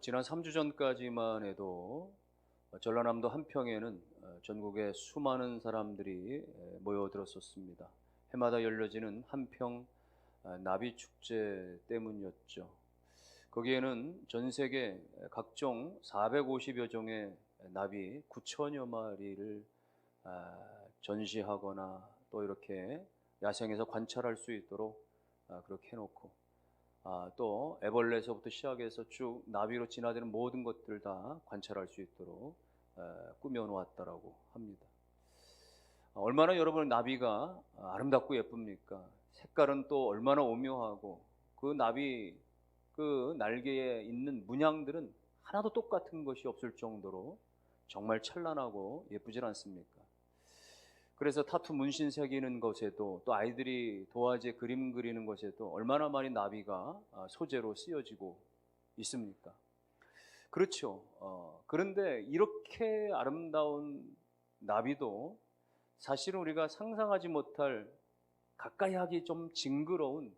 지난 3주 전까지만 해도 전라남도 한평에는 전국의 수많은 사람들이 모여들었었습니다. 해마다 열려지는 한평 나비 축제 때문이었죠. 거기에는 전 세계 각종 450여 종의 나비 9천여 마리를 전시하거나 또 이렇게 야생에서 관찰할 수 있도록 그렇게 해놓고 또 애벌레에서부터 시작해서 쭉 나비로 진화되는 모든 것들을 다 관찰할 수 있도록 꾸며 놓았다라고 합니다. 얼마나 여러분 나비가 아름답고 예쁩니까? 색깔은 또 얼마나 오묘하고 그 나비 그 날개에 있는 문양들은 하나도 똑같은 것이 없을 정도로 정말 찬란하고 예쁘질 않습니까? 그래서 타투 문신 새기는 것에도 또 아이들이 도화지에 그림 그리는 것에도 얼마나 많이 나비가 소재로 쓰여지고 있습니까? 그렇죠. 그런데 이렇게 아름다운 나비도 사실은 우리가 상상하지 못할 가까이 하기 좀 징그러운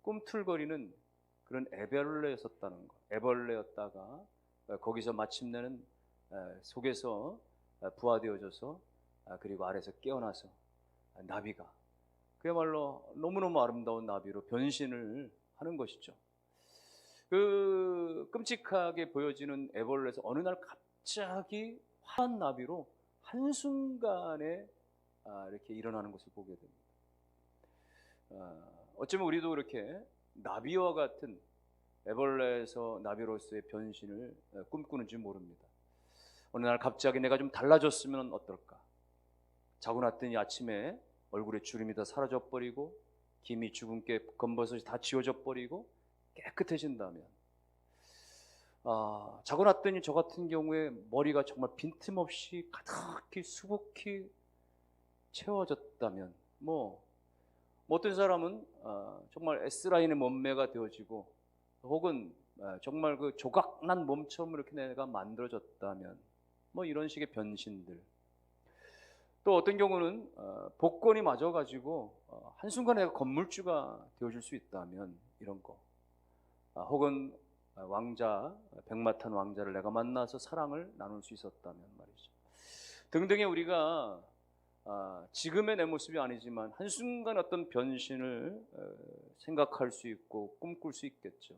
꿈틀거리는 그런 애벌레였었다는 것. 애벌레였다가 거기서 마침내는 속에서 부화되어져서 그리고 아래에서 깨어나서 나비가 그야말로 너무너무 아름다운 나비로 변신을 하는 것이죠. 그 끔찍하게 보여지는 애벌레에서 어느 날 갑자기 화한 나비로 한순간에 이렇게 일어나는 것을 보게 됩니다. 어쩌면 우리도 이렇게 나비와 같은 애벌레에서 나비로서의 변신을 꿈꾸는지 모릅니다. 어느 날 갑자기 내가 좀 달라졌으면 어떨까? 자고 났더니 아침에 얼굴에 주름이 다 사라져버리고 김이 주근깨 검버섯이 다 지워져 버리고 깨끗해진다면, 자고 났더니 저 같은 경우에 머리가 정말 빈틈없이 가득히 수북히 채워졌다면, 어떤 사람은 정말 S라인의 몸매가 되어지고 혹은 정말 그 조각난 몸처럼 이렇게 내가 만들어졌다면, 이런 식의 변신들. 또 어떤 경우는 복권이 맞아가지고 한순간에 건물주가 되어줄 수 있다면, 이런 거. 혹은 왕자, 백마탄 왕자를 내가 만나서 사랑을 나눌 수 있었다면 말이죠. 등등의 우리가 지금의 내 모습이 아니지만 한순간 어떤 변신을 생각할 수 있고 꿈꿀 수 있겠죠.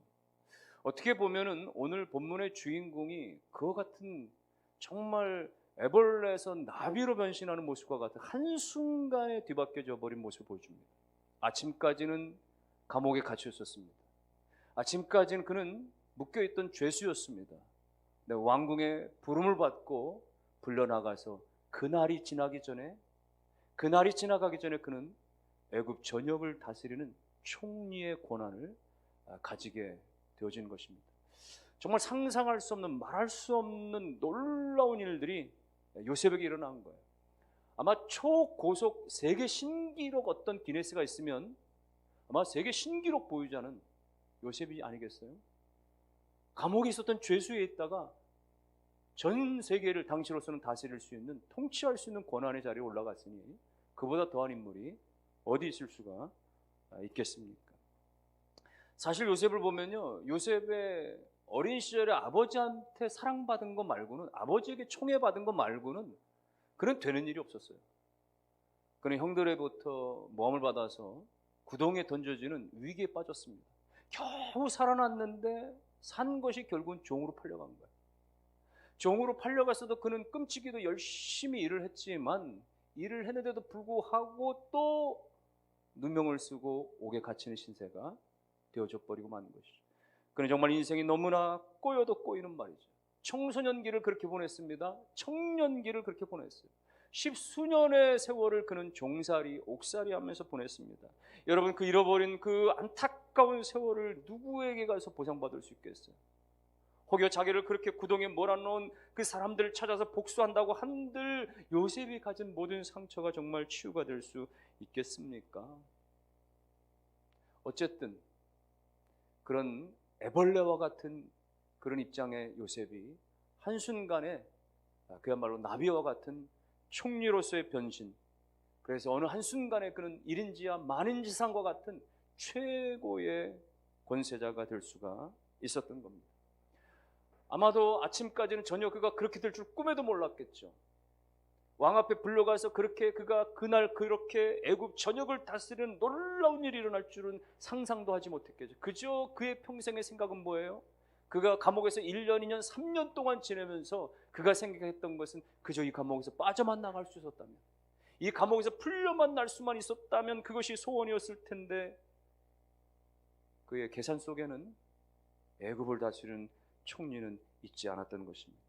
어떻게 보면은 오늘 본문의 주인공이 그와 같은 정말 애벌레에서 나비로 변신하는 모습과 같은 한순간에 뒤바뀌어져 버린 모습을 보여줍니다. 아침까지는 감옥에 갇혀 있었습니다. 아침까지는 그는 묶여있던 죄수였습니다. 왕궁의 부름을 받고 불려나가서 그날이 지나가기 전에 그는 애굽 전역을 다스리는 총리의 권한을 가지게 되어진 것입니다. 정말 상상할 수 없는, 말할 수 없는 놀라운 일들이 요셉에게 일어난 거예요. 아마 초고속 세계 신기록 어떤 기네스가 있으면 아마 세계 신기록 보유자는 요셉이 아니겠어요? 감옥에 있었던 죄수에 있다가 전 세계를 당시로서는 다스릴 수 있는, 통치할 수 있는 권한의 자리에 올라갔으니 그보다 더한 인물이 어디 있을 수가 있겠습니까? 사실 요셉을 보면요, 요셉의 어린 시절에 아버지한테 사랑받은 것 말고는, 아버지에게 총애받은 것 말고는 그는 되는 일이 없었어요. 그는 형들에부터 모함을 받아서 구덩이에 던져지는 위기에 빠졌습니다. 겨우 살아났는데 산 것이 결국은 종으로 팔려간 거예요. 종으로 팔려갔어도 그는 끔찍이도 열심히 일을 했지만, 일을 했는데도 불구하고 또 누명을 쓰고 옥에 갇히는 신세가 되어져 버리고 마는 것이죠. 그는 정말 인생이 너무나 꼬여도 꼬이는 말이죠. 청소년기를 그렇게 보냈습니다. 청년기를 그렇게 보냈어요. 10수년의 세월을 그는 종살이, 옥살이 하면서 보냈습니다. 여러분, 그 잃어버린 그 안타까운 세월을 누구에게 가서 보상받을 수 있겠어요? 혹여 자기를 그렇게 구덩이에 몰아넣은 그 사람들을 찾아서 복수한다고 한들 요셉이 가진 모든 상처가 정말 치유가 될 수 있겠습니까? 어쨌든 그런 애벌레와 같은 그런 입장의 요셉이 한순간에 그야말로 나비와 같은 총리로서의 변신, 그래서 어느 한순간에 그는 일인지야 만인지상과 같은 최고의 권세자가 될 수가 있었던 겁니다. 아마도 아침까지는 전혀 그가 그렇게 될 줄 꿈에도 몰랐겠죠. 왕 앞에 불려가서 그렇게 그가 그날 그렇게 애굽 전역을 다스리는 놀라운 일이 일어날 줄은 상상도 하지 못했겠죠. 그저 그의 평생의 생각은 뭐예요? 그가 감옥에서 1년, 2년, 3년 동안 지내면서 그가 생각했던 것은 그저 이 감옥에서 빠져만 나갈 수 있었다면, 이 감옥에서 풀려만 날 수만 있었다면 그것이 소원이었을 텐데, 그의 계산 속에는 애굽을 다스리는 총리는 있지 않았던 것입니다.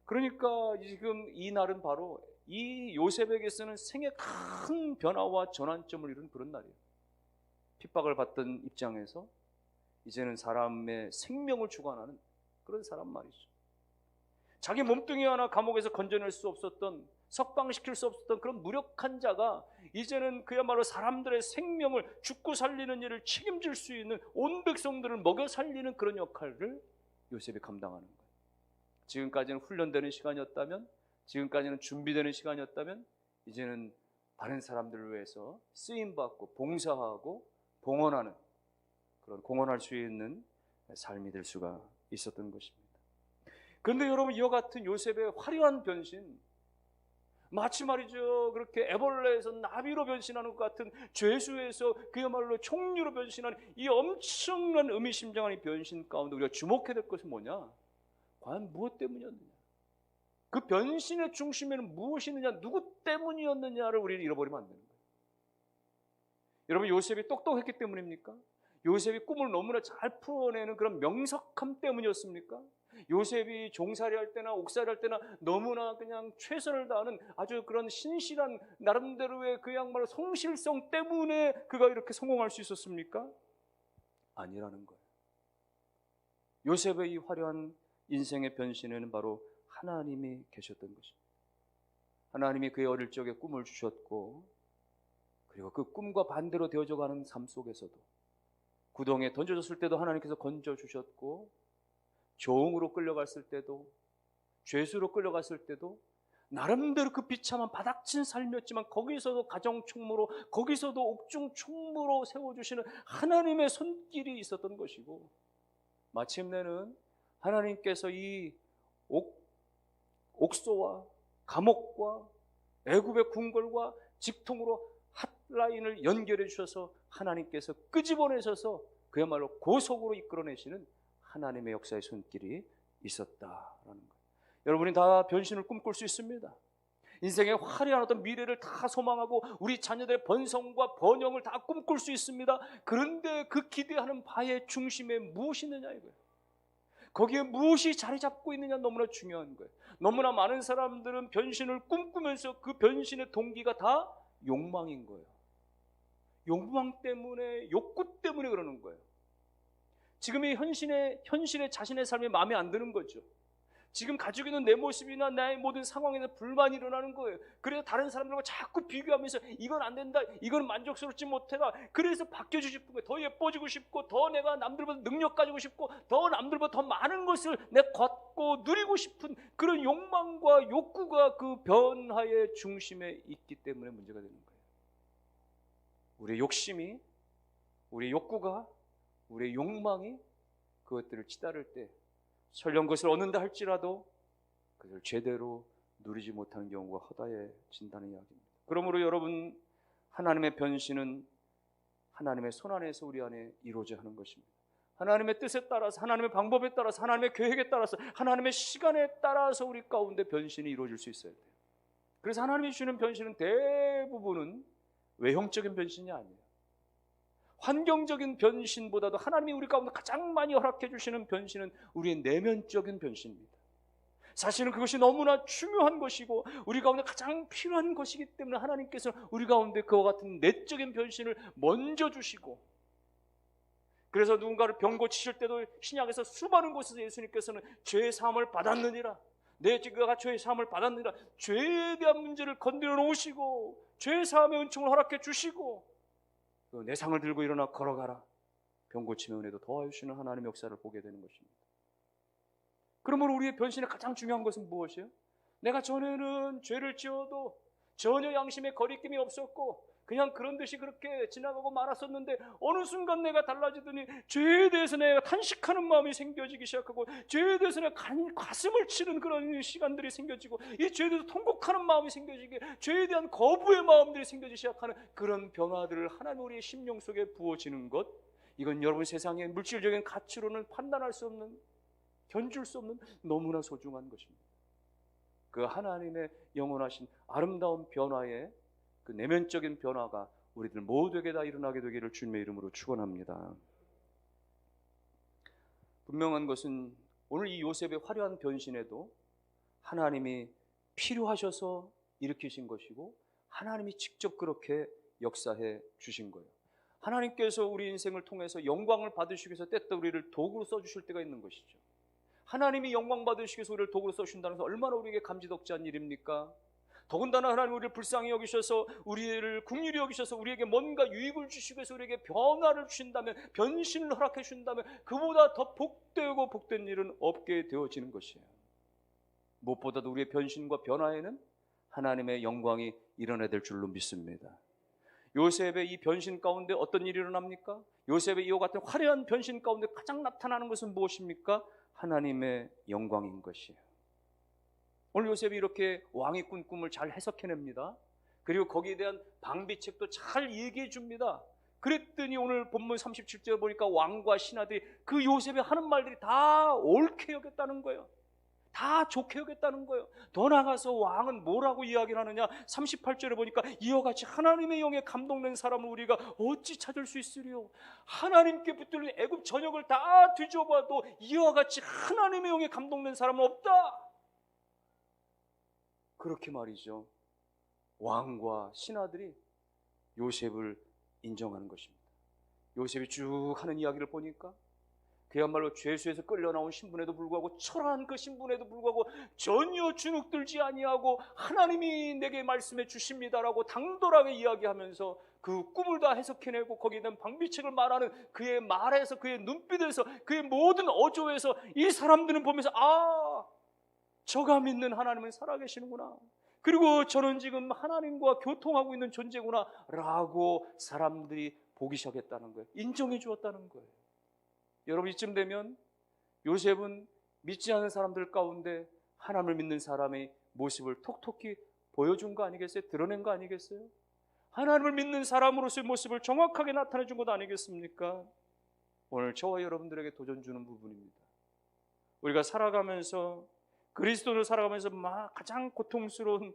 그러니까 지금 이 날은 바로 이 요셉에게서는 생의 큰 변화와 전환점을 이룬 그런 날이에요. 핍박을 받던 입장에서 이제는 사람의 생명을 주관하는 그런 사람 말이죠. 자기 몸뚱이 하나 감옥에서 건져낼 수 없었던, 석방시킬 수 없었던 그런 무력한 자가 이제는 그야말로 사람들의 생명을 죽고 살리는 일을 책임질 수 있는, 온 백성들을 먹여 살리는 그런 역할을 요셉이 감당하는 거예요. 지금까지는 훈련되는 시간이었다면, 지금까지는 준비되는 시간이었다면, 이제는 다른 사람들을 위해서 쓰임받고 봉사하고 봉헌하는, 그런 공헌할 수 있는 삶이 될 수가 있었던 것입니다. 그런데 여러분, 이와 같은 요셉의 화려한 변신, 마치 말이죠, 그렇게 애벌레에서 나비로 변신하는 것 같은, 죄수에서 그야말로 총리로 변신하는 이 엄청난 의미심장한 이 변신 가운데 우리가 주목해야 될 것은 뭐냐? 과연 무엇 때문이었느냐? 그 변신의 중심에는 무엇이 있느냐, 누구 때문이었느냐를 우리는 잃어버리면 안 되는 거예요. 여러분, 요셉이 똑똑했기 때문입니까? 요셉이 꿈을 너무나 잘 풀어내는 그런 명석함 때문이었습니까? 요셉이 종살이 할 때나 옥살이 할 때나 너무나 그냥 최선을 다하는 아주 그런 신실한 나름대로의 그 양말의 성실성 때문에 그가 이렇게 성공할 수 있었습니까? 아니라는 거예요. 요셉의 이 화려한 인생의 변신에는 바로 하나님이 계셨던 것입니다. 하나님이 그의 어릴 적에 꿈을 주셨고, 그리고 그 꿈과 반대로 되어져가는 삶 속에서도, 구덩이에 던져졌을 때도 하나님께서 건져주셨고, 종으로 끌려갔을 때도, 죄수로 끌려갔을 때도 나름대로 그 비참한 바닥친 삶이었지만 거기서도 가정총무로, 거기서도 옥중총무로 세워주시는 하나님의 손길이 있었던 것이고, 마침내는 하나님께서 이 옥소와 감옥과 애굽의 궁궐과 직통으로 핫라인을 연결해 주셔서 하나님께서 끄집어내셔서 그야말로 고속으로 이끌어내시는 하나님의 역사의 손길이 있었다라는 거예요. 여러분이 다 변신을 꿈꿀 수 있습니다. 인생의 화려한 어떤 미래를 다 소망하고 우리 자녀들의 번성과 번영을 다 꿈꿀 수 있습니다. 그런데 그 기대하는 바의 중심에 무엇이 있느냐 이거예요. 거기에 무엇이 자리 잡고 있느냐 너무나 중요한 거예요. 너무나 많은 사람들은 변신을 꿈꾸면서 그 변신의 동기가 다 욕망인 거예요. 욕망 때문에, 욕구 때문에 그러는 거예요. 지금 이 현실의 자신의 삶이 마음에 안 드는 거죠. 지금 가지고 있는 내 모습이나 나의 모든 상황에서 불만이 일어나는 거예요. 그래서 다른 사람들과 자꾸 비교하면서 이건 안 된다, 이건 만족스럽지 못해다. 그래서 바뀌어주고 싶은 거예요. 더 예뻐지고 싶고, 더 내가 남들보다 능력 가지고 싶고, 더 남들보다 더 많은 것을 내가 갖고 누리고 싶은 그런 욕망과 욕구가 그 변화의 중심에 있기 때문에 문제가 되는 거예요. 우리의 욕심이, 우리의 욕구가, 우리의 욕망이 그것들을 치달을 때 설령 그것을 얻는다 할지라도 그것을 제대로 누리지 못하는 경우가 허다해진다는 이야기입니다. 그러므로 여러분, 하나님의 변신은 하나님의 손 안에서 우리 안에 이루어져야 하는 것입니다. 하나님의 뜻에 따라서, 하나님의 방법에 따라서, 하나님의 계획에 따라서, 하나님의 시간에 따라서 우리 가운데 변신이 이루어질 수 있어야 돼요. 그래서 하나님이 주시는 변신은 대부분은 외형적인 변신이 아니에요. 환경적인 변신보다도 하나님이 우리 가운데 가장 많이 허락해 주시는 변신은 우리의 내면적인 변신입니다. 사실은 그것이 너무나 중요한 것이고 우리 가운데 가장 필요한 것이기 때문에 하나님께서 우리 가운데 그와 같은 내적인 변신을 먼저 주시고, 그래서 누군가를 병 고치실 때도 신약에서 수많은 곳에서 예수님께서는 죄의 사함을 받았느니라, 내 지가 죄의 사함을 받았느니라, 죄에 대한 문제를 건드려 놓으시고 죄의 사함의 은총을 허락해 주시고, 내 상을 들고 일어나 걸어가라, 병 고침의 은혜도 더하시는 하나님의 역사를 보게 되는 것입니다. 그러므로 우리의 변신의 가장 중요한 것은 무엇이에요? 내가 전에는 죄를 지어도 전혀 양심에 거리낌이 없었고 그냥 그런 듯이 그렇게 지나가고 말았었는데 어느 순간 내가 달라지더니 죄에 대해서 내가 탄식하는 마음이 생겨지기 시작하고 죄에 대해서 내가 가슴을 치는 그런 시간들이 생겨지고 이 죄에 대해서 통곡하는 마음이 생겨지게 죄에 대한 거부의 마음들이 생겨지기 시작하는 그런 변화들을 하나님 우리의 심령 속에 부어지는 것, 이건 여러분 세상의 물질적인 가치로는 판단할 수 없는, 견줄 수 없는 너무나 소중한 것입니다. 그 하나님의 영원하신 아름다운 변화의 그 내면적인 변화가 우리들 모두에게 다 일어나게 되기를 주님의 이름으로 축원합니다. 분명한 것은 오늘 이 요셉의 화려한 변신에도 하나님이 필요하셔서 일으키신 것이고 하나님이 직접 그렇게 역사해 주신 거예요. 하나님께서 우리 인생을 통해서 영광을 받으시기 위해서 때때 우리를 도구로 써주실 때가 있는 것이죠. 하나님이 영광 받으시기 위해서 우리를 도구로 써주신다는 것은 얼마나 우리에게 감지덕지한 일입니까? 더군다나 하나님 우리를 불쌍히 여기셔서 우리를 긍휼히 여기셔서 우리에게 뭔가 유익을 주시기 위해서 우리에게 변화를 주신다면, 변신을 허락해 주신다면 그보다 더 복되고 복된 일은 없게 되어지는 것이에요. 무엇보다도 우리의 변신과 변화에는 하나님의 영광이 일어나야 될 줄로 믿습니다. 요셉의 이 변신 가운데 어떤 일이 일어납니까? 요셉의 이와 같은 화려한 변신 가운데 가장 나타나는 것은 무엇입니까? 하나님의 영광인 것이에요. 오늘 요셉이 이렇게 왕이 꾼 꿈을 잘 해석해냅니다. 그리고 거기에 대한 방비책도 잘 얘기해 줍니다. 그랬더니 오늘 본문 37절 보니까 왕과 신하들이 그 요셉이 하는 말들이 다 옳게 여겼다는 거예요. 다 좋게 여겼다는 거예요. 더 나아가서 왕은 뭐라고 이야기를 하느냐, 38절에 보니까 이와 같이 하나님의 영에 감동된 사람을 우리가 어찌 찾을 수 있으리요? 하나님께 붙들린 애굽 전역을 다 뒤져봐도 이와 같이 하나님의 영에 감동된 사람은 없다. 그렇게 말이죠. 왕과 신하들이 요셉을 인정하는 것입니다. 요셉이 쭉 하는 이야기를 보니까 그야말로 죄수에서 끌려나온 신분에도 불구하고 초라한 그 신분에도 불구하고 전혀 주눅들지 아니하고 하나님이 내게 말씀해 주십니다라고 당돌하게 이야기하면서 그 꿈을 다 해석해내고 거기에 대한 방비책을 말하는 그의 말에서, 그의 눈빛에서, 그의 모든 어조에서 이 사람들은 보면서 아, 저가 믿는 하나님은 살아계시는구나, 그리고 저는 지금 하나님과 교통하고 있는 존재구나 라고 사람들이 보기 시작했다는 거예요. 인정해 주었다는 거예요. 여러분, 이쯤 되면 요셉은 믿지 않는 사람들 가운데 하나님을 믿는 사람의 모습을 톡톡히 보여준 거 아니겠어요? 드러낸 거 아니겠어요? 하나님을 믿는 사람으로서의 모습을 정확하게 나타내 준 것 아니겠습니까? 오늘 저와 여러분들에게 도전 주는 부분입니다. 우리가 살아가면서, 그리스도를 살아가면서 가장 고통스러운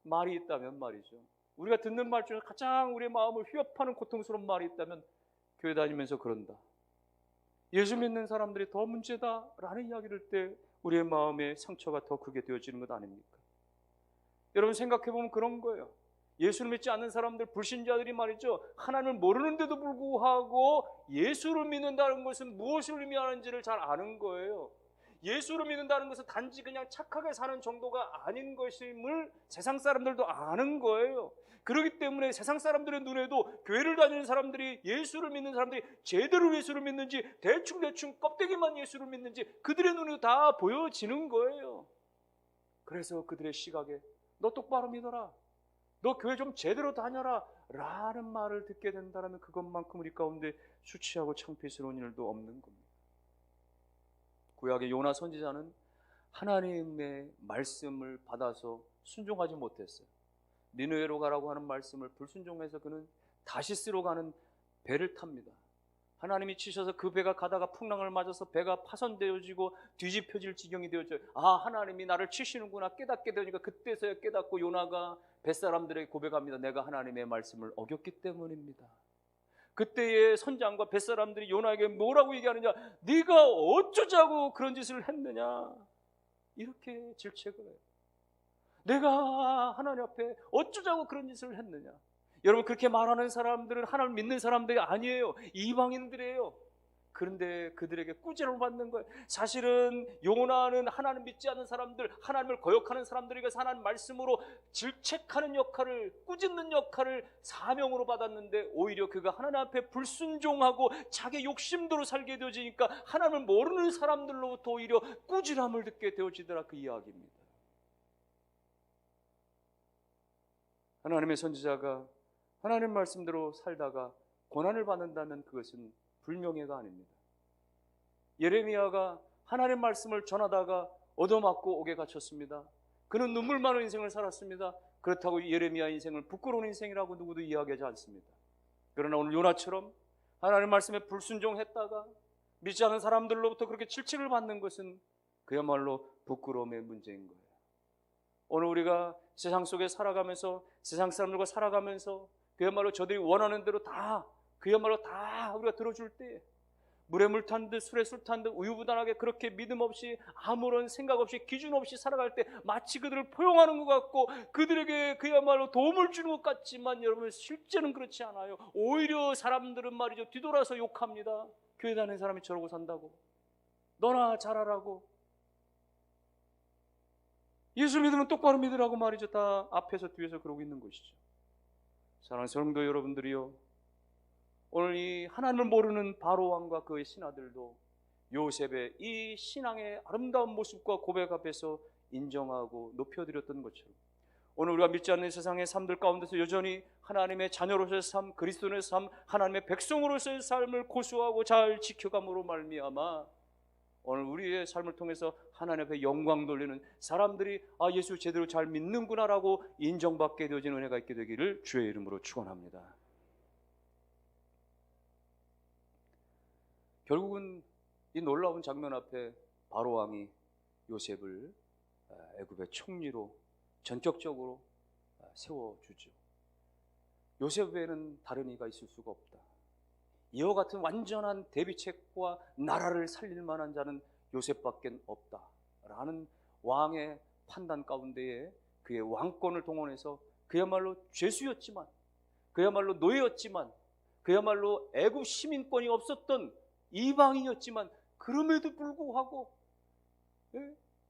말이 있다면 말이죠, 우리가 듣는 말 중에 가장 우리의 마음을 휘협하는 고통스러운 말이 있다면 교회 다니면서 그런다, 예수 믿는 사람들이 더 문제다라는 이야기를 때 우리의 마음의 상처가 더 크게 되어지는 것 아닙니까? 여러분, 생각해보면 그런 거예요. 예수를 믿지 않는 사람들, 불신자들이 말이죠, 하나님을 모르는데도 불구하고 예수를 믿는다는 것은 무엇을 의미하는지를 잘 아는 거예요. 예수를 믿는다는 것은 단지 그냥 착하게 사는 정도가 아닌 것임을 세상 사람들도 아는 거예요. 그렇기 때문에 세상 사람들의 눈에도 교회를 다니는 사람들이, 예수를 믿는 사람들이 제대로 예수를 믿는지 대충 껍데기만 예수를 믿는지 그들의 눈에 다 보여지는 거예요. 그래서 그들의 시각에 너 똑바로 믿어라, 너 교회 좀 제대로 다녀라 라는 말을 듣게 된다면 그것만큼 우리 가운데 수치하고 창피스러운 일도 없는 겁니다. 구약의 요나 선지자는 하나님의 말씀을 받아서 순종하지 못했어요. 니느웨로 가라고 하는 말씀을 불순종해서 그는 다시스로 가는 배를 탑니다. 하나님이 치셔서 그 배가 가다가 풍랑을 맞아서 배가 파손되어지고 뒤집혀질 지경이 되어져요. 아, 하나님이 나를 치시는구나 깨닫게 되니까 그때서야 깨닫고 요나가 뱃사람들에게 고백합니다. 내가 하나님의 말씀을 어겼기 때문입니다. 그때의 선장과 뱃사람들이 요나에게 뭐라고 얘기하느냐, 네가 어쩌자고 그런 짓을 했느냐, 이렇게 질책을 해요. 내가 하나님 앞에 어쩌자고 그런 짓을 했느냐. 여러분, 그렇게 말하는 사람들은 하나님을 믿는 사람들이 아니에요. 이방인들이에요. 그런데 그들에게 꾸지람을 받는 거예요. 사실은 요나는 하나님 믿지 않는 사람들, 하나님을 거역하는 사람들에게 하나님 말씀으로 질책하는 역할을, 꾸짖는 역할을 사명으로 받았는데 오히려 그가 하나님 앞에 불순종하고 자기 욕심대로 살게 되어지니까 하나님을 모르는 사람들로부터 오히려 꾸지람을 듣게 되어지더라, 그 이야기입니다. 하나님의 선지자가 하나님 말씀대로 살다가 고난을 받는다면 그것은 불명예가 아닙니다. 예레미야가 하나님 말씀을 전하다가 얻어맞고 옥에 갇혔습니다. 그는 눈물 많은 인생을 살았습니다. 그렇다고 예레미야 인생을 부끄러운 인생이라고 누구도 이야기하지 않습니다. 그러나 오늘 요나처럼 하나님 말씀에 불순종했다가 믿지 않는 사람들로부터 그렇게 질책을 받는 것은 그야말로 부끄러움의 문제인 거예요. 오늘 우리가 세상 속에 살아가면서, 세상 사람들과 살아가면서 그야말로 저들이 원하는 대로 다, 그야말로 다 우리가 들어줄 때, 물에 물 탄 듯 술에 술 탄 듯 우유부단하게 그렇게 믿음 없이 아무런 생각 없이 기준 없이 살아갈 때 마치 그들을 포용하는 것 같고 그들에게 그야말로 도움을 주는 것 같지만 여러분, 실제는 그렇지 않아요. 오히려 사람들은 말이죠, 뒤돌아서 욕합니다. 교회 다니는 사람이 저러고 산다고, 너나 잘하라고, 예수 믿으면 똑바로 믿으라고 말이죠. 다 앞에서 뒤에서 그러고 있는 것이죠. 사랑하는 성도 여러분들이요, 오늘 이 하나님을 모르는 바로 왕과 그의 신하들도 요셉의 이 신앙의 아름다운 모습과 고백 앞에서 인정하고 높여드렸던 것처럼, 오늘 우리가 믿지 않는 세상의 삶들 가운데서 여전히 하나님의 자녀로서의 삶, 그리스도인의 삶, 하나님의 백성으로서의 삶을 고수하고 잘 지켜감으로 말미암아 오늘 우리의 삶을 통해서 하나님 앞에 영광 돌리는 사람들이 예수 제대로 잘 믿는구나라고 인정받게 되어지는 은혜가 있게 되기를 주의 이름으로 축원합니다. 결국은 이 놀라운 장면 앞에 바로 왕이 요셉을 애굽의 총리로 전격적으로 세워주죠. 요셉 외에는 다른 이가 있을 수가 없다. 이와 같은 완전한 대비책과 나라를 살릴 만한 자는 요셉밖에 없다라는 왕의 판단 가운데에 그의 왕권을 동원해서 그야말로 죄수였지만, 그야말로 노예였지만, 그야말로 애굽 시민권이 없었던 이방인이었지만 그럼에도 불구하고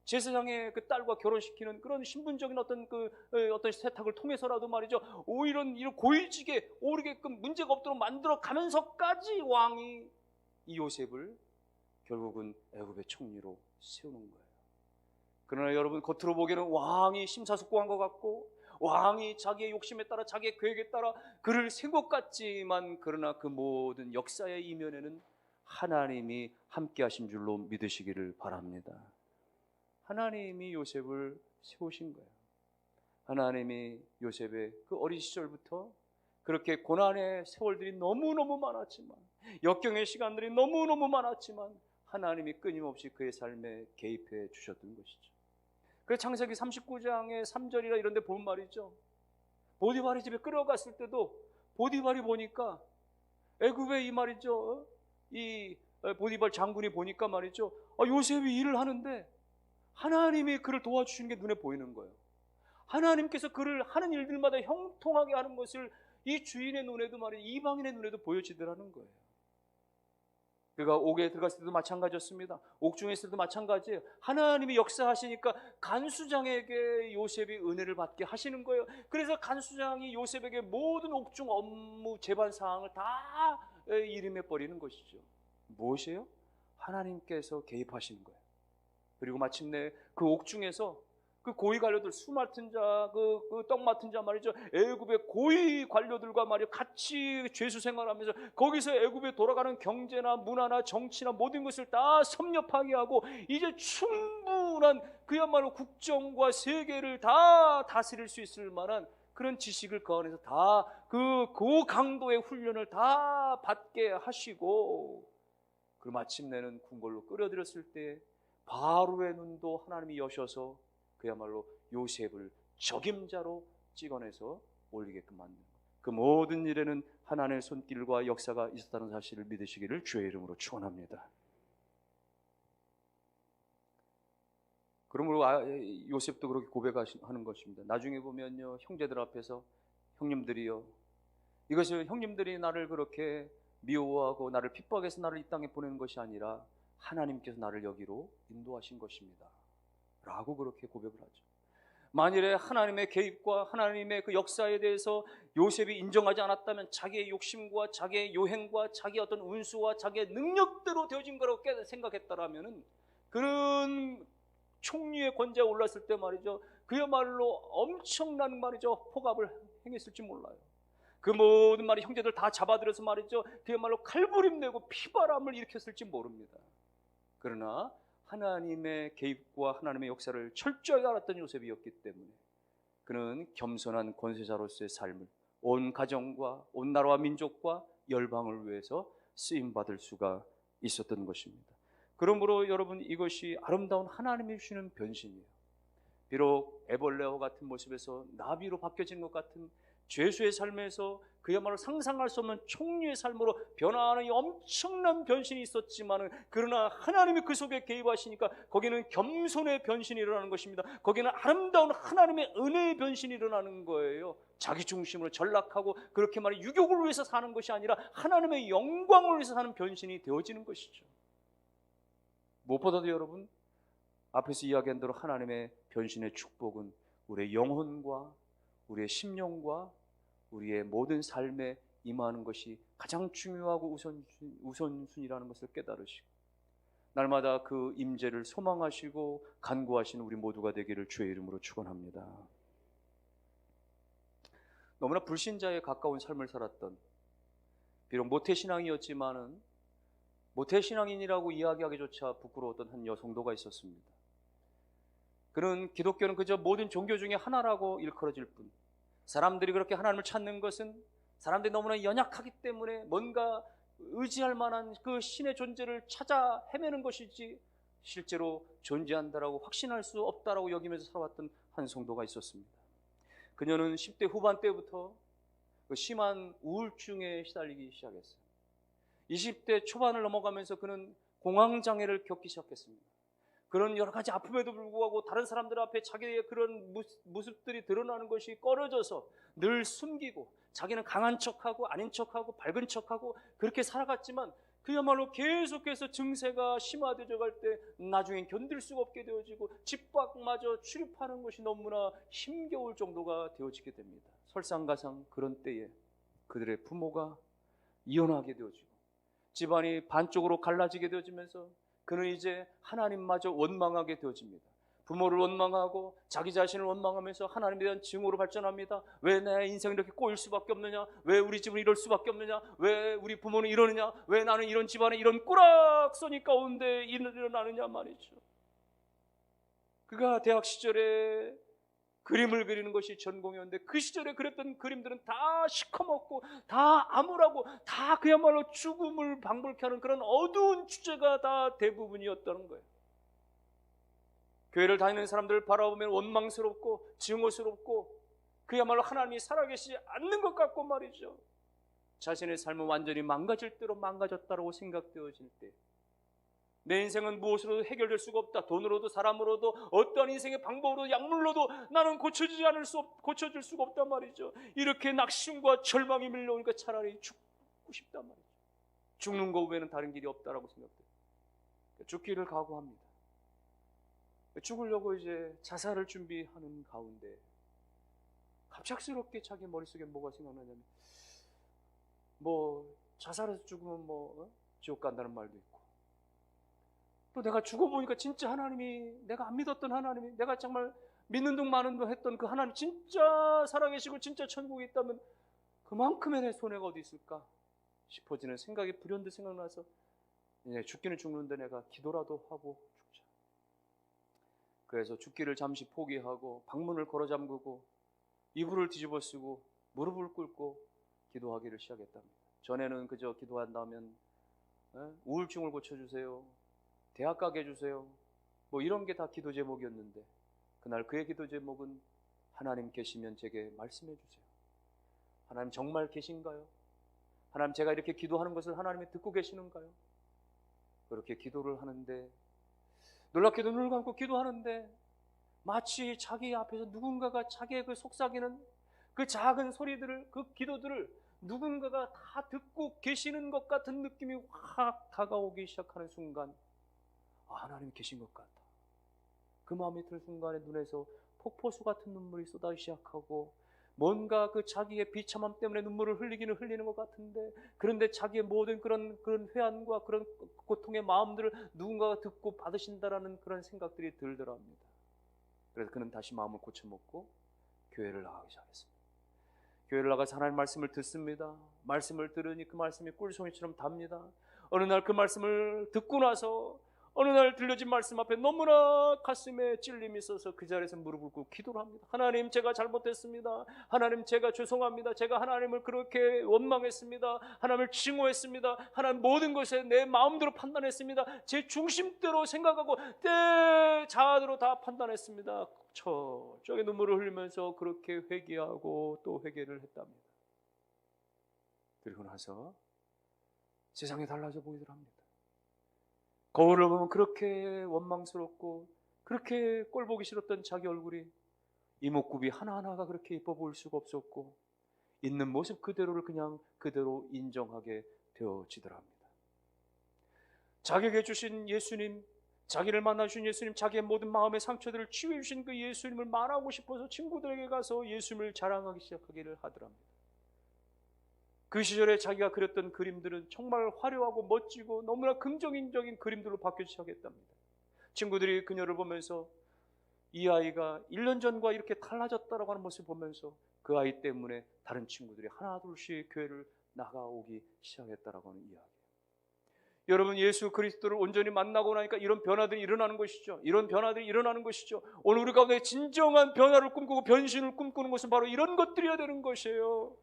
제사장의 그 딸과 결혼시키는 그런 신분적인 어떤 세탁을 통해서라도 말이죠, 오히려 이런 고위직에 오르게끔 문제가 없도록 만들어 가면서까지 왕이 이 요셉을 결국은 애굽의 총리로 세우는 거예요. 그러나 여러분, 겉으로 보기에는 왕이 심사숙고한 것 같고 왕이 자기의 욕심에 따라 자기의 계획에 따라 그를 세운 것 같지만, 그러나 그 모든 역사의 이면에는 하나님이 함께 하신 줄로 믿으시기를 바랍니다. 하나님이 요셉을 세우신 거예요. 하나님이 요셉의 그 어린 시절부터 그렇게 고난의 세월들이 너무너무 많았지만, 역경의 시간들이 너무너무 많았지만 하나님이 끊임없이 그의 삶에 개입해 주셨던 것이죠. 그래서 창세기 39장의 3절이나 이런 데 보면 말이죠, 보디발이 집에 끌어갔을 때도 보디발이 보니까 애굽의 이 말이죠, 이 보디발 장군이 보니까 말이죠, 요셉이 일을 하는데 하나님이 그를 도와주시는 게 눈에 보이는 거예요. 하나님께서 그를 하는 일들마다 형통하게 하는 것을 이 주인의 눈에도 말이죠, 이방인의 눈에도 보여지더라는 거예요. 그가 옥에 들어갔을 때도 마찬가지였습니다. 옥중에 있을 때도 마찬가지예요. 하나님이 역사하시니까 간수장에게 요셉이 은혜를 받게 하시는 거예요. 그래서 간수장이 요셉에게 모든 옥중 업무 재반 사항을 다 이름해 버리는 것이죠. 무엇이에요? 하나님께서 개입하시는 거예요. 그리고 마침내 그 옥중에서 그 고위 관료들, 수 맡은 자, 그 떡 맡은 자 말이죠, 애굽의 고위 관료들과 말이죠, 같이 죄수 생활하면서 거기서 애굽에 돌아가는 경제나 문화나 정치나 모든 것을 다 섭렵하게 하고 이제 충분한 그야말로 국정과 세계를 다 다스릴 수 있을 만한 그런 지식을 그 안에서 다 그 고강도의 훈련을 다 받게 하시고, 그 마침내는 궁궐로 끌어들였을 때 바로의 눈도 하나님이 여셔서 그야말로 요셉을 적임자로 찍어내서 올리게끔 만든, 그 모든 일에는 하나님의 손길과 역사가 있었다는 사실을 믿으시기를 주의 이름으로 축원합니다. 그러므로 요셉도 그렇게 고백하는 것입니다. 나중에 보면요, 형제들 앞에서 형님들이요, 이것을 형님들이 나를 그렇게 미워하고 나를 핍박해서 나를 이 땅에 보내는 것이 아니라 하나님께서 나를 여기로 인도하신 것입니다 라고 그렇게 고백을 하죠. 만일에 하나님의 개입과 하나님의 그 역사에 대해서 요셉이 인정하지 않았다면 자기의 욕심과 자기의 요행과 자기의 어떤 운수와 자기의 능력대로 되어진 거라고 생각했다라면 그런 총리의 권좌에 올랐을 때 말이죠, 그야말로 엄청난 말이죠, 폭압을 행했을지 몰라요. 그 모든 말이 형제들 다 잡아들여서 말이죠, 그야말로 칼부림 내고 피바람을 일으켰을지 모릅니다. 그러나 하나님의 개입과 하나님의 역사를 철저히 알았던 요셉이었기 때문에 그는 겸손한 권세자로서의 삶을 온 가정과 온 나라와 민족과 열방을 위해서 쓰임받을 수가 있었던 것입니다. 그러므로 여러분, 이것이 아름다운 하나님이 주시는 변신이에요. 비록 애벌레와 같은 모습에서 나비로 바뀌어지는 것 같은 죄수의 삶에서 그야말로 상상할 수 없는 총리의 삶으로 변화하는 이 엄청난 변신이 있었지만, 그러나 하나님이 그 속에 개입하시니까 거기는 겸손의 변신이 일어나는 것입니다. 거기는 아름다운 하나님의 은혜의 변신이 일어나는 거예요. 자기 중심으로 전락하고 그렇게 말해 유욕을 위해서 사는 것이 아니라 하나님의 영광을 위해서 사는 변신이 되어지는 것이죠. 무엇보다도 여러분, 앞에서 이야기한 대로 하나님의 변신의 축복은 우리의 영혼과 우리의 심령과 우리의 모든 삶에 임하는 것이 가장 중요하고 우선순위라는 것을 깨달으시고 날마다 그 임재를 소망하시고 간구하시는 우리 모두가 되기를 주의 이름으로 축원합니다. 너무나 불신자에 가까운 삶을 살았던, 비록 모태신앙이었지만은 모태신앙인이라고 이야기하기조차 부끄러웠던 한 여성도가 있었습니다. 그는 기독교는 그저 모든 종교 중에 하나라고 일컬어질 뿐, 사람들이 그렇게 하나님을 찾는 것은 사람들이 너무나 연약하기 때문에 뭔가 의지할 만한 그 신의 존재를 찾아 헤매는 것이지 실제로 존재한다라고 확신할 수 없다라고 여기면서 살아왔던 한 성도가 있었습니다. 그녀는 10대 후반 때부터 그 심한 우울증에 시달리기 시작했어요. 20대 초반을 넘어가면서 그는 공황장애를 겪기 시작했습니다. 그런 여러 가지 아픔에도 불구하고 다른 사람들 앞에 자기의 그런 모습들이 드러나는 것이 꺼려져서 늘 숨기고 자기는 강한 척하고 아닌 척하고 밝은 척하고 그렇게 살아갔지만, 그야말로 계속해서 증세가 심화되어 갈 때 나중엔 견딜 수가 없게 되어지고 집 밖마저 출입하는 것이 너무나 힘겨울 정도가 되어지게 됩니다. 설상가상 그런 때에 그들의 부모가 이혼하게 되어지고 집안이 반쪽으로 갈라지게 되어지면서 그는 이제 하나님마저 원망하게 되어집니다. 부모를 원망하고 자기 자신을 원망하면서 하나님에 대한 증오로 발전합니다. 왜 내 인생이 이렇게 꼬일 수밖에 없느냐? 왜 우리 집은 이럴 수밖에 없느냐? 왜 우리 부모는 이러느냐? 왜 나는 이런 집안에 이런 꾸락서니 가운데 일어나느냐 말이죠. 그가 대학 시절에 그림을 그리는 것이 전공이었는데 그 시절에 그렸던 그림들은 다 시커멓고 다 암울하고 다 그야말로 죽음을 방불케 하는 그런 어두운 주제가 다 대부분이었다는 거예요. 교회를 다니는 사람들을 바라보면 원망스럽고 증오스럽고 그야말로 하나님이 살아계시지 않는 것 같고 말이죠. 자신의 삶은 완전히 망가질 대로 망가졌다고 생각되어질 때 내 인생은 무엇으로도 해결될 수가 없다. 돈으로도 사람으로도 어떠한 인생의 방법으로도 약물로도 나는 고쳐질 수가 없단 말이죠. 이렇게 낙심과 절망이 밀려오니까 차라리 죽고 싶단 말이죠. 죽는 것 외에는 다른 길이 없다라고 생각돼요. 죽기를 각오합니다. 죽으려고 이제 자살을 준비하는 가운데 갑작스럽게 자기 머릿속에 뭐가 생각나냐면 자살해서 죽으면 지옥 간다는 말도 있고, 또 내가 죽어보니까 진짜 하나님이, 내가 안 믿었던 하나님이, 내가 정말 믿는 둥 마는 둥 했던 그 하나님 진짜 살아계시고 진짜 천국에 있다면 그만큼의 내 손해가 어디 있을까 싶어지는 생각이 불현듯 생각나서 죽기는 죽는데 내가 기도라도 하고 죽자. 그래서 죽기를 잠시 포기하고 방문을 걸어 잠그고 이불을 뒤집어 쓰고 무릎을 꿇고 기도하기를 시작했답니다. 전에는 그저 기도한다면 우울증을 고쳐주세요, 대학 가게 해주세요, 이런 게 다 기도 제목이었는데 그날 그의 기도 제목은 하나님 계시면 제게 말씀해 주세요. 하나님 정말 계신가요? 하나님 제가 이렇게 기도하는 것을 하나님이 듣고 계시는가요? 그렇게 기도를 하는데 놀랍게도 눈을 감고 기도하는데 마치 자기 앞에서 누군가가 자기의 그 속삭이는 그 작은 소리들을, 그 기도들을 누군가가 다 듣고 계시는 것 같은 느낌이 확 다가오기 시작하는 순간 하나님이 계신 것 같다. 그 마음이 들 순간에 눈에서 폭포수 같은 눈물이 쏟아지기 시작하고 뭔가 그 자기의 비참함 때문에 눈물을 흘리기는 흘리는 것 같은데, 그런데 자기의 모든 그런 회한과 그런 고통의 마음들을 누군가가 듣고 받으신다라는 그런 생각들이 들더라 합니다. 그래서 그는 다시 마음을 고쳐먹고 교회를 나가기 시작했습니다. 교회를 나가서 하나님 말씀을 듣습니다. 말씀을 들으니 그 말씀이 꿀송이처럼 답니다. 어느 날 그 말씀을 듣고 나서 어느 날 들려진 말씀 앞에 너무나 가슴에 찔림이 있어서 그 자리에서 무릎을 꿇고 기도를 합니다. 하나님, 제가 잘못했습니다. 하나님, 제가 죄송합니다. 제가 하나님을 그렇게 원망했습니다. 하나님을 증오했습니다. 하나님, 모든 것에 내 마음대로 판단했습니다. 제 중심대로 생각하고 내 자아대로 다 판단했습니다. 저쪽에 눈물을 흘리면서 그렇게 회개하고 또 회개를 했답니다. 그리고 나서 세상이 달라져 보이더랍니다. 거울을 보면 그렇게 원망스럽고 그렇게 꼴보기 싫었던 자기 얼굴이 이목구비 하나하나가 그렇게 이뻐 보일 수가 없었고 있는 모습 그대로를 그냥 그대로 인정하게 되어지더랍니다. 자기에게 주신 예수님, 자기를 만나주신 예수님, 자기의 모든 마음의 상처들을 치유해 주신 그 예수님을 말하고 싶어서 친구들에게 가서 예수님을 자랑하기 시작하기를 하더랍니다. 그 시절에 자기가 그렸던 그림들은 정말 화려하고 멋지고 너무나 긍정적인 그림들로 바뀌기 시작했답니다. 친구들이 그녀를 보면서 이 아이가 1년 전과 이렇게 달라졌다라고 하는 모습을 보면서 그 아이 때문에 다른 친구들이 하나둘씩 교회를 나가오기 시작했다라고 하는 이야기. 여러분, 예수 그리스도를 온전히 만나고 나니까 이런 변화들이 일어나는 것이죠. 이런 변화들이 일어나는 것이죠. 오늘 우리 가운데 진정한 변화를 꿈꾸고 변신을 꿈꾸는 것은 바로 이런 것들이어야 되는 것이에요.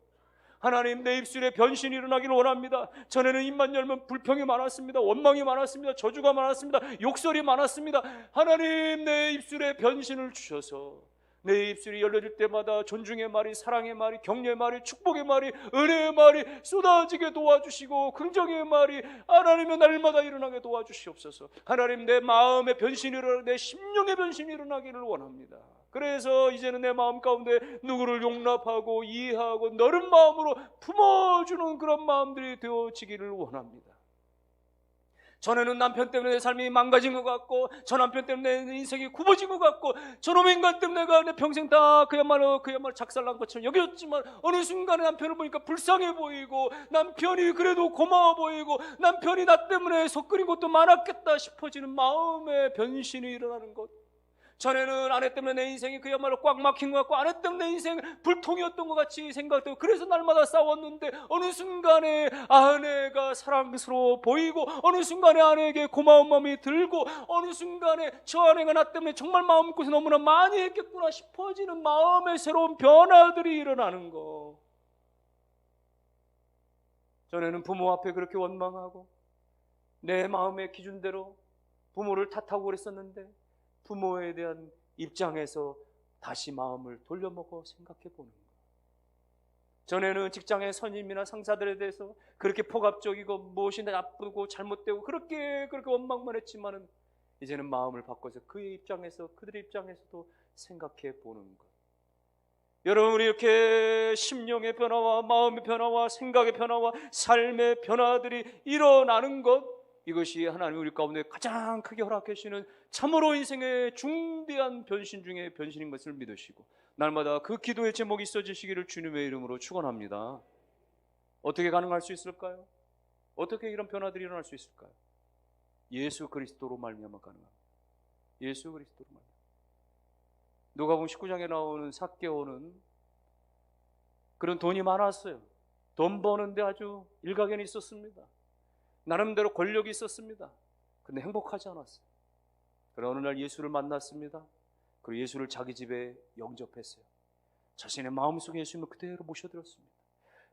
하나님, 내 입술에 변신이 일어나기를 원합니다. 전에는 입만 열면 불평이 많았습니다. 원망이 많았습니다. 저주가 많았습니다. 욕설이 많았습니다. 하나님, 내 입술에 변신을 주셔서 내 입술이 열려질 때마다 존중의 말이, 사랑의 말이, 격려의 말이, 축복의 말이, 은혜의 말이 쏟아지게 도와주시고 긍정의 말이 하나님의 날마다 일어나게 도와주시옵소서. 하나님, 내 마음의 변신이 일어나고 내 심령의 변신이 일어나기를 원합니다. 그래서 이제는 내 마음 가운데 누구를 용납하고 이해하고 너른 마음으로 품어주는 그런 마음들이 되어지기를 원합니다. 전에는 남편 때문에 내 삶이 망가진 것 같고, 저 남편 때문에 내 인생이 굽어진 것 같고, 저놈의 인간 때문에 내가 내 평생 다 그야말로 작살난 것처럼 여겼지만 어느 순간에 남편을 보니까 불쌍해 보이고, 남편이 그래도 고마워 보이고, 남편이 나 때문에 속끓인 것도 많았겠다 싶어지는 마음의 변신이 일어나는 것. 전에는 아내 때문에 내 인생이 그야말로 꽉 막힌 것 같고, 아내 때문에 내 인생 불통이었던 것 같이 생각되고, 그래서 날마다 싸웠는데 어느 순간에 아내가 사랑스러워 보이고, 어느 순간에 아내에게 고마운 마음이 들고, 어느 순간에 저 아내가 나 때문에 정말 마음고생 너무나 많이 했겠구나 싶어지는 마음의 새로운 변화들이 일어나는 거. 전에는 부모 앞에 그렇게 원망하고 내 마음의 기준대로 부모를 탓하고 그랬었는데, 부모에 대한 입장에서 다시 마음을 돌려먹어 생각해 보는 거예요. 전에는 직장의 선임이나 상사들에 대해서 그렇게 폭압적이고 무엇이 나쁘고 잘못되고 그렇게 원망만 했지만은 이제는 마음을 바꿔서 그의 입장에서, 그들의 입장에서도 생각해 보는 것. 여러분, 우리 이렇게 심령의 변화와 마음의 변화와 생각의 변화와 삶의 변화들이 일어나는 것, 이것이 하나님 우리 가운데 가장 크게 허락해 주시는 참으로 인생의 중대한 변신 중에 변신인 것을 믿으시고 날마다 그 기도의 제목이 있어지시기를 주님의 이름으로 축원합니다. 어떻게 가능할 수 있을까요? 어떻게 이런 변화들이 일어날 수 있을까요? 예수 그리스도로 말미암아 가능합니다. 예수 그리스도로 말미암아. 누가복음 19장에 나오는 삭개오는 그런 돈이 많았어요. 돈 버는데 아주 일가견이 있었습니다. 나름대로 권력이 있었습니다. 근데 행복하지 않았어요. 그러나 어느 날 예수를 만났습니다. 그리고 예수를 자기 집에 영접했어요. 자신의 마음속에 예수님을 그대로 모셔드렸습니다.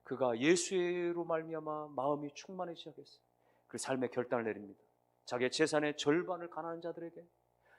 그가 예수로 말미암아 마음이 충만해지기 시작했어요. 그 삶의 결단을 내립니다. 자기의 재산의 절반을 가난한 자들에게,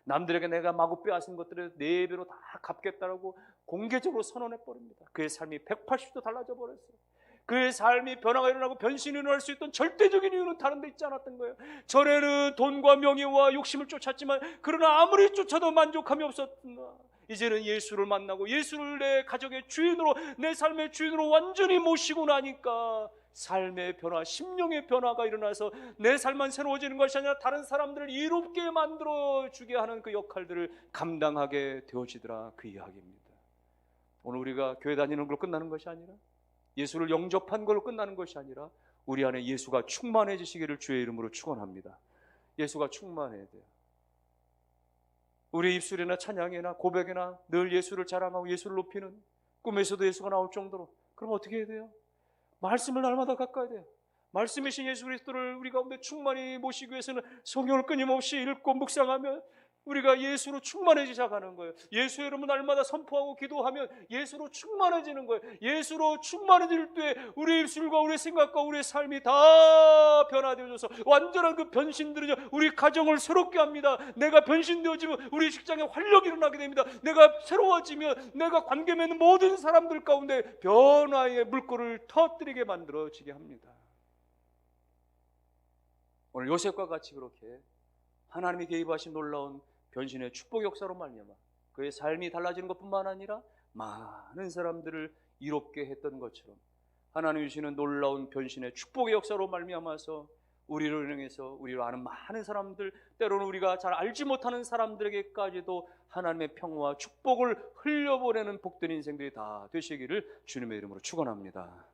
남들에게 내가 마구 빼앗은 것들을 4배로 다 갚겠다라고 공개적으로 선언해버립니다. 그의 삶이 180도 달라져 버렸어요. 그의 삶이 변화가 일어나고 변신이 일어날 수 있던 절대적인 이유는 다른 데 있지 않았던 거예요. 전에는 돈과 명예와 욕심을 쫓았지만, 그러나 아무리 쫓아도 만족함이 없었나, 이제는 예수를 만나고 예수를 내 가정의 주인으로, 내 삶의 주인으로 완전히 모시고 나니까 삶의 변화, 심령의 변화가 일어나서 내 삶만 새로워지는 것이 아니라 다른 사람들을 이롭게 만들어주게 하는 그 역할들을 감당하게 되어지더라, 그 이야기입니다. 오늘 우리가 교회 다니는 걸로 끝나는 것이 아니라, 예수를 영접한 걸로 끝나는 것이 아니라 우리 안에 예수가 충만해지시기를 주의 이름으로 축원합니다. 예수가 충만해야 돼요. 우리 입술이나 찬양이나 고백이나 늘 예수를 자랑하고 예수를 높이는, 꿈에서도 예수가 나올 정도로 그럼 어떻게 해야 돼요? 말씀을 날마다 가까이 돼요. 말씀이신 예수 그리스도를 우리 가운데 충만히 모시기 위해서는 성경을 끊임없이 읽고 묵상하면 우리가 예수로 충만해지자 가는 거예요. 예수의 이름을 날마다 선포하고 기도하면 예수로 충만해지는 거예요. 예수로 충만해질 때 우리 입술과 우리 생각과 우리의 삶이 다 변화되어져서 완전한 그 변신들이 우리 가정을 새롭게 합니다. 내가 변신되어지면 우리 직장에 활력이 일어나게 됩니다. 내가 새로워지면 내가 관계 맺는 모든 사람들 가운데 변화의 물꼬를 터뜨리게 만들어지게 합니다. 오늘 요셉과 같이 그렇게 하나님이 개입하신 놀라운 변신의 축복 역사로 말미암아 그의 삶이 달라지는 것뿐만 아니라 많은 사람들을 이롭게 했던 것처럼 하나님이 주시는 놀라운 변신의 축복의 역사로 말미암아서 우리를 향해서 우리로 아는 많은 사람들, 때로는 우리가 잘 알지 못하는 사람들에게까지도 하나님의 평화와 축복을 흘려보내는 복된 인생들이 다 되시기를 주님의 이름으로 축원합니다.